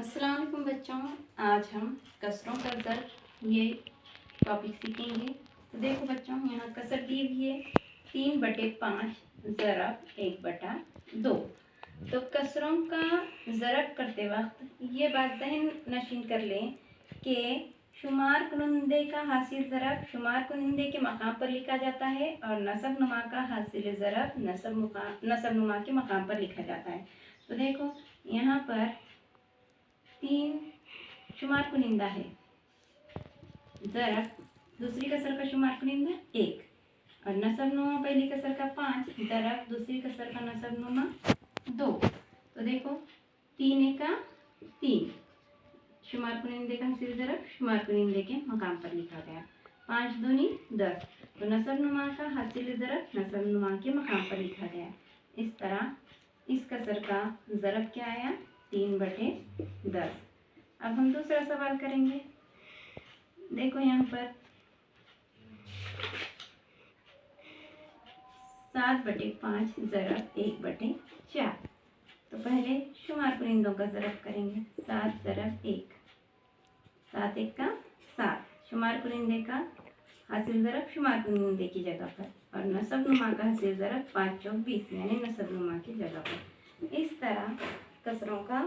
अस्सलाम वालेकुम बच्चों, आज हम कसरों का ज़र्ब ये टॉपिक सीखेंगे। तो देखो बच्चों, यहाँ कसर दी हुई है 3/5 ज़रब 1/2। तो कसरों का ज़रब करते वक्त ये बात ज़हन नशीन कर लें कि शुमार कुनिंदे का हासिल ज़रब शुमार कुनिंदे के मकाम पर लिखा जाता है और नसब नुमा का हासिल ज़रब नसब नुमा के मकाम पर लिखा जाता है। तो देखो यहाँ पर 3 शुमार कुनिंदा है, ज़रब दूसरी कसर का शुमार कुनिंदा 1 और नसब नुमा पहली कसर का 5 ज़रब दूसरी कसर का नसब नुमा 2। तो देखो 3 का 3 शुमार कुनिंदे का हासिल ज़रब शुमार कुनिंदे के मकाम पर लिखा गया। 5 दूनी 10, तो नसब नुमा का हासिल ज़रब नसब नुमा के मकाम पर लिखा गया। इस तरह इस कसर का ज़रब क्या आया 3/10। अब हम दूसरा सवाल करेंगे। देखो यहाँ पर 7/5 ज़रब 1/4। तो पहले शुमार कुनिंदों का ज़रब करेंगे। 7 ज़रब 1, 7 1 का 7, शुमार कुनिंदे का हासिल ज़रब शुमार कुनिंदे की जगह पर और नसब नुमा का हासिल ज़रब 5 चौक 20 यानी नसब नुमा की जगह पर। इस तरह कसरों का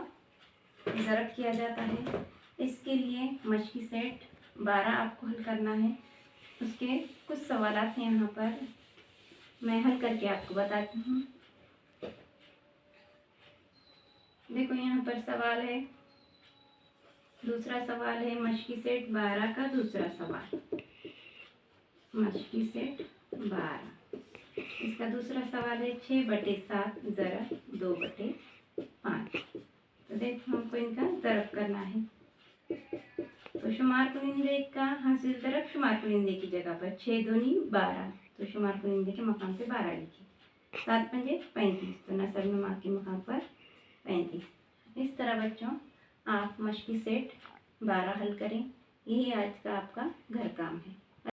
ज़रब किया जाता है। इसके लिए मशक़ी सेट 12 आपको हल करना है। उसके कुछ सवाल हैं यहाँ पर, मैं हल करके आपको बताती हूँ। देखो यहाँ पर सवाल है, दूसरा सवाल है मशक़ी सेट 12 का दूसरा सवाल। मशक़ी सेट 12, इसका दूसरा सवाल है 6/7 ज़रब 2/5। तो देखो हमको इनका ज़रब करना है। तो शुमार कुनिंदे का हासिल ज़रब शुमार कुनिंदे की जगह पर 6 दूनी 12, तो शुमार कुनिंदे के मकाम पे 12 लिखिए। 7 पंजे 35, तो नसब नुमा के मकाम पर 35। इस तरह बच्चों आप मशक़ी सेट 12 हल करें। यही आज का आपका घर काम है।